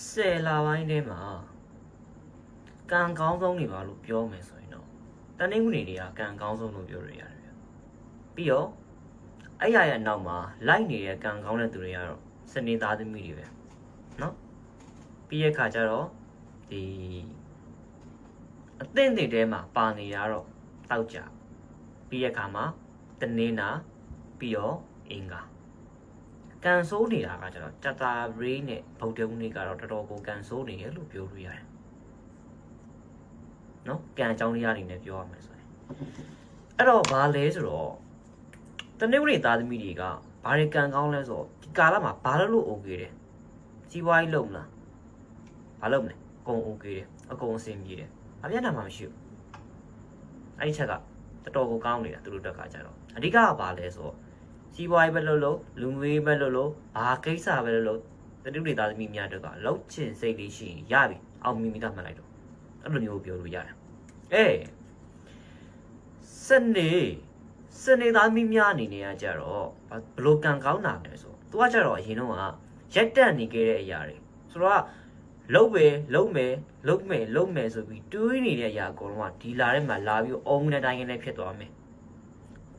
10လပိုင်းထဲမှာကံကောင်းဆုံးနေပါလို့ပြောမယ်ဆိုရင်တော့တနင်္ဂနွေတွေကကံကောင်းဆုံးလို့ပြောရရတယ်ဗျပြီးတော့အဲ့ရရဲ့နောက်မှာလိုက်နေတဲ့ကံကောင်းတဲ့သူတွေကတော့စနေသားသမီးတွေပဲနော်ပြီးရခါကျတော့ဒီအသင့်တွေထဲမှာပါနေတာတော့တောက်ကြပြီးရခါမှာတနင်္လာပြီးတော့အင်္ဂါကန်ဆိုးနေတာကကျတော့တတာရီးနဲ့ဗုဒ္ဓဦးနေ့ကတော့တော်တော်ကိုကန်ဆိုးနေတယ်လို့ပြောလို့ရတယ်နော်ကံအကြောင်းတရားတွေနဲ့ပြောရမယ်ဆိုရင်အဲ့တော့ဘာလဲဆိုတော့တနေ့နေ့သားသမီးတွေကဘာတွေကံကောင်းလဲဆိုတော့ဒီကာလမှာဘာလို့ okay တယ်စီးပွားရေးလုပ်မလားဘာလုပ်မလဲအကုန် okay တယ်အကုန်အဆင်ပြေတယ်အပြတ်နာမှမရှိဘူးအဲ့ဒီချက်ကတော်တော်ကိုကောင်းနေတာသူတို့တက်ကကြတော့အဓိကကဘာလဲဆိုတော့စီးပွားရေးပဲလုပ်လို့လူငွေပဲလုပ်လို့ဘာကိစ္စပဲလုပ်လို့တတိယသားသမီးများတက်ကလောက်ချင်စိတ်လေးရှိရင်ရပြီအောင်မိမိသားမှတ်လိုက်တော့အဲ့လိုမျိုးပြောလို့ရတယ်စနေသားသမီးများအနေနဲ့ကကြတော့ဘလို့ကံကောင်းတာလဲဆိုသူကကြတော့အရင်တော့ကရက်တက်နေခဲ့တဲ့အရာတွေဆိုတော့လုံးမယ်ဆိုပြီးတွေးနေတဲ့အရာအကုန်လုံးကဒီလာထဲမှာလာပြီးအုံးနဲ့တိုင်းနဲ့ဖြစ်သွားမယ်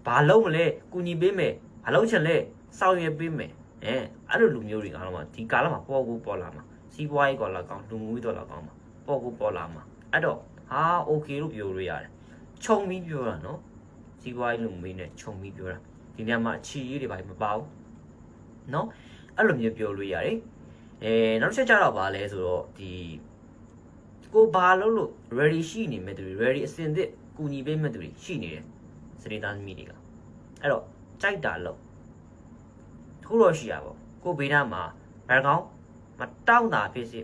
ဘာလုံးမလဲကုညီပေးမယ်ဘာလုံးချင်လဲစောင့်ရပေးမယ်အဲ့လိုလူမျိုးတွေအားလုံးကဒီကာလမှာပေါ်လာမှာစီးပွားရေးကောလာကောင်းလူမှုရေးတော်လာကောင်းမှာပေါ်လာမှာအဲ့တော့ဟာโอเคလို့ပြောလို့ရတယ်ခြုံပြီးပြောတာနော်စီးပွားရေးလူမှုရေးနဲ့ခြုံပြီးပြောတာဒီနေရာမှာအခြေရေးတွေဘာမပါဘူးနော်အဲ့လိုမျိုးပြောလို့ရတယ်နောက်တစ်ချက်ကြတော့ဗာလဲဆိုတော့ဒီကိုဘာလို့ ready ရှိနေမဲ့သူတွေ ready အစင်သစ်ကူညီပေးမဲ့သူတွေရှိနေတယ်စနေသားသမီးတွေကအဲ့တော့ကြိုက်တာလို့တခုတော့ရှိရပါကိုဘေးနားမှာဘယ်ကောင်မတောင်းတာဖြစ်စီ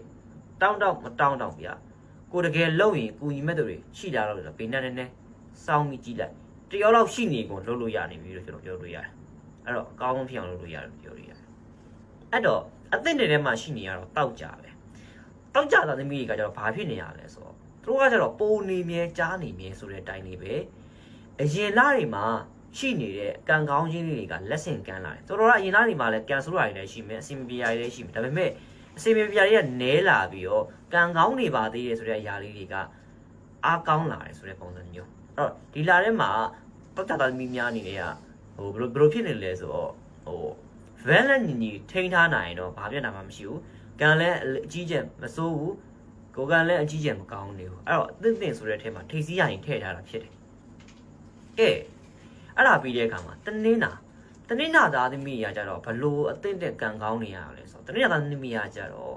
တောင်းမတောင်းဗျာကိုတကယ်လုံရင်ကူညီမဲ့သူတွေရှိတာလို့ဘေးနားနဲ့စောင်းပြီးကြည့်လိုက်တယောက်လောက်ရှိနေကုန်လုပ်လို့ရနေပြီလို့ကျွန်တော်ပြောလို့ရတယ်အဲ့တော့အကောင်းဆုံးဖြစ်အောင်လုပ်လို့ရတယ်ပြောလို့ရတယ်အဲ့တော့အသင့်တွေထဲမှာရှိနေရတော့တောက်ကြပဲတောက်ကြတာသမီးတွေကကျတော့ဘာဖြစ်နေရလဲဆိုတော့သူတို့ကကျတော့ပိုနေမြဲကြားနေမြဲဆိုတဲ့အတိုင်းလေးပဲအရင်လတွေမှာရှိနေတဲ့ကံကောင်းခြင်းတွေကလက်ဆင့်ကမ်းလာတယ်တော်တော်ကအရင်လတွေမှာလည်းကံဆိုးတာတွေလည်းရှိမယ်အစင်ပြာတွေလည်းရှိမယ်ဒါပေမဲ့အစင်ပြာတွေကနဲလာပြီးတော့ကံကောင်းနေပါသေးတယ်ဆိုတဲ့အရာလေးတွေကအားကောင်းလာတယ်ဆိုတဲ့ပုံစံမျိုးအဲ့တော့ဒီလထဲမှာတောက်ကြတာသမီးများအနေနဲ့ကဘယ်လိုဖြစ်နေလဲဆိုတော့valent ညီထိန်းထားနိုင်တော့ဘာပြဿနာမှမရှိဘူးကံလည်းအကြီးကျယ်မစိုးဘူးကိုကံလည်းအကြီးကျယ်မကောင်းနေဘူးအဲ့တော့အသင့်ဆိုတဲ့အထဲမှာထိပ်စီးရရင်ထည့်ထားတာဖြစ်တယ်အဲ့ဒါပြီးတဲ့အခါမှာတနင်္လာသားသမီးရကြတော့ဘလို့အသင့်တဲ့ကံကောင်းနေရလဲဆိုတော့တနင်္လာသားသမီးရကြတော့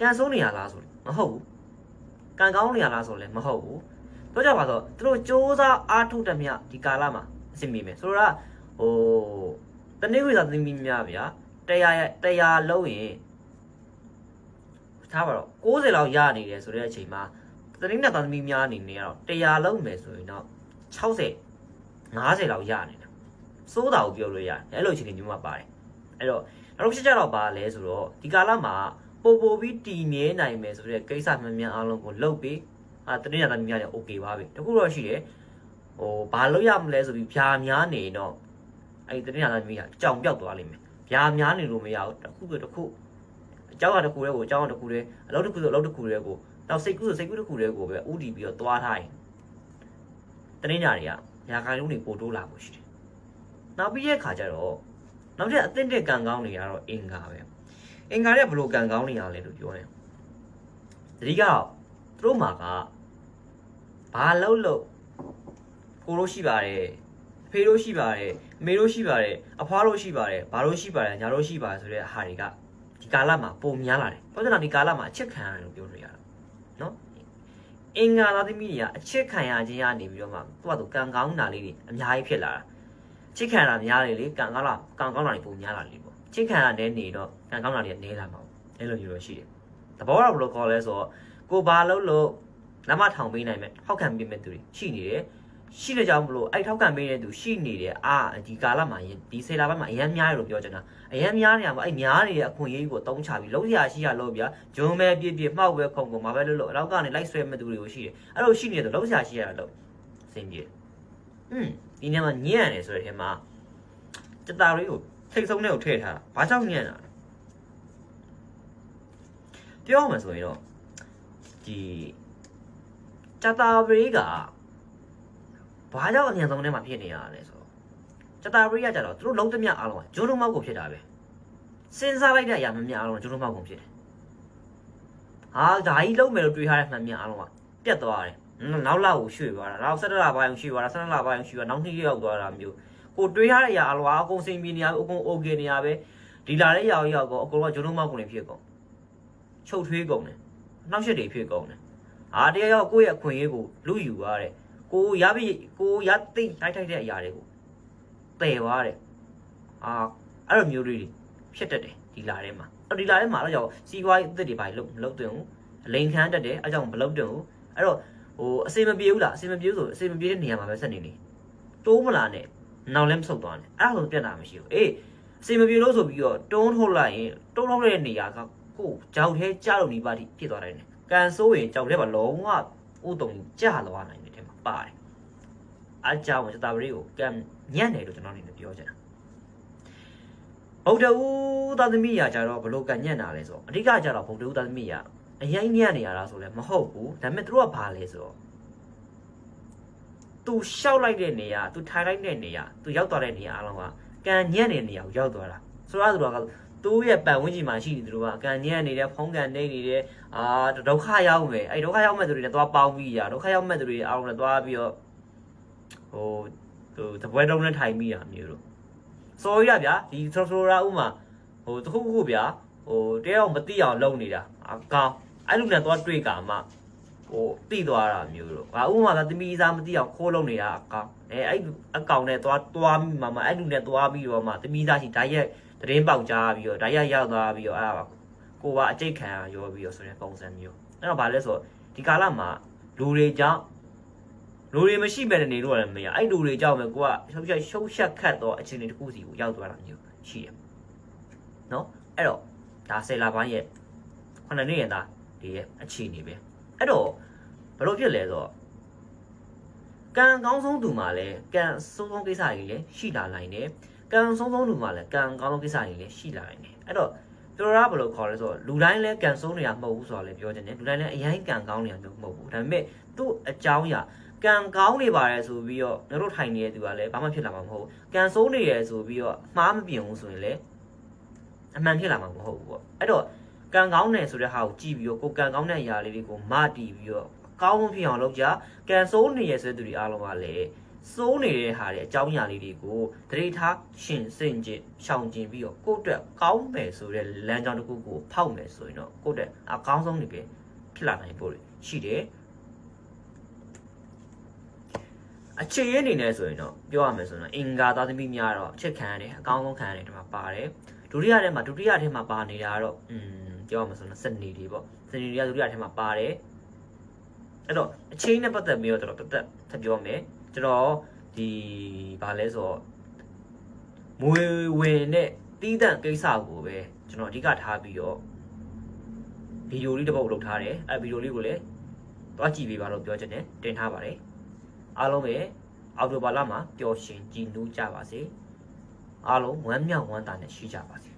ကံဆိုးနေရလားဆိုမဟုတ်ဘူးကံကောင်းနေရလားဆိုလည်းမဟုတ်ဘူးတော့ကြပါတော့သူတို့စ조사အားထုတ်တဲ့မြဒီကာလမှာအဆင်ပြေမယ်ဆိုတော့တနေ့ဝိသားသမီးများဗျာ100လုံးရင်ထားပါတော့90လောက်ရနေတယ်ဆိုတဲ့အချိန်မှာတနေ့နဲ့သားသမီးများအနေနဲ့ကတော့100လုံးမယ်ဆိုရင်တော့60 50လောက်ရနေတယ်စိုးတာကိုပြောလို့ရတယ်အဲ့လိုအချိန်တွေမျိုးမှပါတယ်အဲ့တော့နောက်တစ်ချက်ကြတော့ပါလဲဆိုတော့ဒီကာလမှာပိုပြီးတည်မြဲနိုင်မယ်ဆိုတဲ့ကိစ္စမှန်မှန်အားလုံးကိုလုပ်ပြီးတနေ့နဲ့သားသမီးများလည်း okay ပါပဲတခုတော့ရှိတယ်ဘာလို့ရမလဲဆိုပြီးဖြာများနေတော့အဲ့ဒီတနေ့သားသမီးကကြောင်ပြောက်သွားလိမ့်မယ်ဖြာများနေလို့မရဘူးတစ်ခုအကြောင်းတစ်ခုတည်းကိုအကြောင်းတစ်ခုတည်းအလုပ်တစ်ခုဆိုအလုပ်တစ်ခုတည်းကိုနောက်စိတ်ကူးတစ်ခုတည်းကိုပဲဥတီပြီးတော့သွားထားရင်တနေ့ညတွေကညာခိုင်လုံးတွေပို့တိုးလာဖို့ရှိတယ်နောက်ပြီးရဲ့ခါကျတော့နောက်ထပ်အသင့်တဲ့ကံကောင်းတွေကတော့အင်္ဂါပဲအင်္ဂါရဲ့ဘလို့ကံကောင်းနေရလဲလို့ပြောတယ်တတိကတော့သူတို့မှာကဘာလို့ကိုလို့ရှိပါတယ်အဖေတို့ရှိပါတယ်အမေတို့ရှိပါတယ်အဖွားတို့ရှိပါတယ်ဘာလို့ရှိပါတယ်ညာတို့ရှိပါတယ်ဆိုတဲ့ဟာတွေကဒီကာလမှာပုံများလာတယ်ဘာလို့လဲဒီကာလမှာအချစ်ခံရတယ်လို့ပြောလို့ရတာနော်အင်္ဂါသားသမီးတွေကအချစ်ခံရခြင်းရနေပြီးတော့မှသူ့ကံကောင်းတာလေးတွေအများကြီးဖြစ်လာတာချစ်ခံတာများလေကံကောင်းတာတွေပုံများလာလေပေါ့ချစ်ခံရတဲ့နေတော့ကံကောင်းတာတွေနဲလာမှာပေါ့အဲ့လိုမျိုးတော့ရှိတယ်သဘောတော့ဘယ်လိုခေါ်လဲဆိုတော့ကိုဘာလို့လက်မထောင်ပေးနိုင်မဲ့ဟောက်ခံပေးမဲ့သူတွေရှိနေတယ်ရှိတဲ့ကြောင့်မလို့အဲ့ထောက်ခံပေးတဲ့သူရှိနေတယ်ဒီကာလမှာဒီဆယ်လပိုင်းမှာအရန်များတယ်လို့ပြောချင်တာအရန်များနေရမှာအဲ့များနေတဲ့အခွင့်အရေးကိုတုံးချပြီးလုံးရရှိရလို့ဗျာဂျုံပဲပြမှောက်ပဲခုံမှာပဲလို့အနောက်ကနေလိုက်ဆွဲမဲ့သူတွေကိုရှိတယ်အဲ့လိုရှိနေတယ်လုံးရရှိရလို့အဆင်ပြေဒီနေ့မှာညံ့တယ်ဆိုတဲ့အချိန်မှာစတာလေးကိုထိတ်ဆုံးတဲ့ကိုထည့်ထားတာဘာကြောင့်ညံ့တာ ပြောမှဆိုရင်တော့ဒီဂျတာပရီကဘာကြောင့်အမြန်ဆုံးထဲမှာဖြစ်နေရလဲဆိုတော့ဂျတာပရီကကြတော့သူတို့လုံးသမျှအားလုံးကဂျိုးလုံးမောက်ကိုဖြစ်တာပဲစဉ်းစားလိုက်တဲ့အရာမှန်များအားလုံးဂျိုးလုံးမောက်ကိုဖြစ်တယ်ဟာဒါကြီးလုံးမယ်လို့တွေးထားတဲ့မှန်များအားလုံးကပြတ်သွားတယ်နောက်လောက်ကိုရွှေ့သွားတာနောက်17လပိုင်းရွှေ့သွားတာ17လပိုင်းရွှေ့သွားနောက်2ရက်ရောက်သွားတာမျိုးကိုတွေးထားတဲ့အရာအလွာအကုန်စိန်ပြေနေရအကုန် okay နေရပဲဒီလာတဲ့ရောက်ရောက်ကောအကုန်လုံးဂျိုးလုံးမောက်ကိုနေဖြစ်ကုန်ချုပ်ထွေးကုန်တယ်နောက်ရက်တွေဖြစ်ကုန်တယ်ဟာတရားရောက်ကိုယ့်ရဲ့အခွင့်အရေးကိုလူယူသွားတယ်ကိုရပြီကိုရသိတိုက်ထိုက်တဲ့အရာတွေကိုပယ်သွားတယ်အဲ့လိုမျိုးတွေဖြစ်တတ်တယ်ဒီလာထဲမှာဒီလာထဲမှာတော့ကြောင့်စီးပွားရေးအသစ်တွေပါလို့မလုပ်တင်ဘူးအလိန်ခမ်းတတ်တယ်အဲ့ကြောင့်မလုပ်တင်ဘူးအဲ့တော့အစေမပြေဘူးလားအစေမပြေဆိုအစေမပြေတဲ့နေရာမှာပဲဆက်နေတိုးမလာနဲ့နောက်လည်းမဆုတ်သွားနဲ့အဲ့ဒါဆိုပြတ်တာမရှိဘူးအစေမပြေလို့ဆိုပြီးတော့တွန်းထုတ်လိုက်ရင်တွန်းထုတ်တဲ့နေရာကကိုကြောက်သေးကြားလို့နေပါတိဖြစ်သွားတယ်ကန်ဆိုးရင်ကြောက်သေးပါလုံးဝဥတုံကြသွားနိုင်တယ်တဲ့မှာပါတယ်အားကြောင့်စတာဘရီကိုကံညံ့တယ်လို့ကျွန်တော်အနေနဲ့ပြောချင်တာဗုဒ္ဓဦးသာသမီရာကြတော့ဘလို့ကံညံ့တာလဲဆိုတော့အဓိကကြတော့ဗုဒ္ဓဦးသာသမီရာအရင်ညံ့နေရတာဆိုလဲမဟုတ်ဘူးဒါပေမဲ့သူတို့ကဘာလဲဆိုတော့သူရှောက်လိုက်တဲ့နေရာသူထိုင်လိုက်တဲ့နေရာသူရောက်သွားတဲ့နေရာအလုံးကကံညံ့တဲ့နေရာကိုရောက်သွားတာဆိုတော့သူတို့ကသူ့ရဲ့ပတ်ဝန်းကျင်မှာရှိနေသူတို့ကညံ့နေတဲ့ဖုံးကန်နေနေတဲ့ဒုက္ခရောက်မယ်အဲ့ဒုက္ခရောက်မဲ့သူတွေနဲ့သွားပေါင်းပြီးရဒုက္ခရောက်မဲ့သူတွေအားလုံးနဲ့သွားပြီးတော့တပွဲတုံးနဲ့ထိုင်ပြီးတာမျိုးလို့စော်ရဗျာဒီဆိုရာဥမာတခုခုဗျာတယောက်မသိအောင်လုပ်နေတာကောင်းအဲ့လိုနဲ့သွားတွေ့ကမှတိသွားတာမျိုးလို့ဥမာကသမီးစားမသိအောင်ခိုးလုံးနေတာကောင်းအဲ့အကောင်နဲ့သွားပြီးမှအဲ့လူနဲ့သွားပြီးတော့မှသမီးစားရှိဓာတ်ရက်သတင်းပေါက်ကြားပြီးတော့ဓာတ်ရက်ရောက်သွားပြီးတော့အဲ့ဒါကိုကအကျိတ်ခံရောပြီးတော့ဆိုတဲ့ပုံစံမျိုးအဲ့တော့ဗာလဲဆိုဒီကာလမှာလူတွေကြောင့်လူတွေမရှိပဲနေလို့လည်းမရအဲ့လူတွေကြောင့်ပဲကိုကရှုပ်ရှက်ခတ်တော့အခြေအနေတစ်ခုစီကိုရောက်သွားတာမျိုးရှိတယ်နော်အဲ့တော့ဒါဆယ်လပိုင်းရဲ့9နှစ်ရဲ့သားဒီရဲ့အခြေအနေပဲအဲ့တော့ဘယ်လိုဖြစ်လဲဆိုတော့ကံကောင်းဆုံးသူမှလည်းကံဆုံးဆုံးကိစ္စတွေလည်းရှိလာနိုင်တယ်ကံဆုံးဆုံးသူမှလည်းကံကောင်းဆုံးကိစ္စတွေလည်းရှိလာနိုင်တယ်အဲ့တော့သူတို့ကဘယ်လိုခေါ်လဲဆိုတော့လူတိုင်းလည်းကံဆုံးနေတာမဟုတ်ဘူးဆိုတာလည်းပြောချင်တယ်လူတိုင်းလည်းအရင်ကံကောင်းနေတာမျိုးမဟုတ်ဘူးဒါပေမဲ့သူ့အကြောင်းအရာကံကောင်းနေပါတယ်ဆိုပြီးတော့ငါတို့ထိုင်နေတဲ့သူကလည်းဘာမှဖြစ်လာမှာမဟုတ်ဘူးကံဆိုးနေရဆိုပြီးတော့မှားမပြင်ဘူးဆိုရင်လည်းအမှန်ဖြစ်လာမှာမဟုတ်ဘူးပေါ့အဲ့တော့ကံကောင်းတယ်ဆိုတဲ့ဟာကိုကြည့်ပြီးတော့ကိုကံကောင်းတဲ့အရာလေးတွေကိုမတီးပြီးတော့ကောင်းဖြစ်အောင်လုပ်ကြကံဆိုးနေရဆိုတဲ့သူတွေအားလုံးကလည်းစိုးနေတဲ့ဟာတွေအကြောင်းအရာလေးတွေကိုတတိထားရှင်စင်ကျင်ရှောင်ကျင်ပြီးတော့ကိုယ့်အတွက်ကောင်းမယ်ဆိုတဲ့လမ်းကြောင်းတစ်ခုကိုဖောက်မယ်ဆိုရင်တော့ကိုယ့်အတွက်အကောင်းဆုံးတွေပဲဖြစ်လာနိုင်ဖို့ရှိတယ်အခြေရအနေနဲ့ဆိုရင်တော့ပြောရမယ်ဆိုရင်အင်္ဂါသားသမီးများတော့အချက်ခံရတယ်အကောင်းဆုံးခံရတယ်ဒီမှာပါတယ်ဒုတိယထဲမှာပါနေတာတော့ပြောရမယ်ဆိုရင်စနေတွေပေါ့စနေတွေကဒုတိယထဲမှာပါတယ်အဲ့တော့အချိန်နဲ့ပတ်သက်ပြီးတော့ကျွန်တော်တက်ထပ်ပြောမယ်ကျွန်တော်ဒီဘာလဲဆိုတော့မွေဝင်နဲ့တီးတန့်ကိစ္စကိုပဲကျွန်တော်အဓိကထားပြီးတော့ဗီဒီယိုလေးတစ်ပုဒ်လုပ်ထားတယ်အဲ့ဗီဒီယိုလေးကိုလည်းတွားကြည့်ပေးပါလို့ပြောချင်တယ်တင်ထားပါတယ်အားလုံးပဲအော်တိုဘာလမှာပျော်ရွှင်ကြည်နူးကြပါစေအားလုံးဝမ်းမြောက်ဝမ်းသာနဲ့ရှိကြပါစေ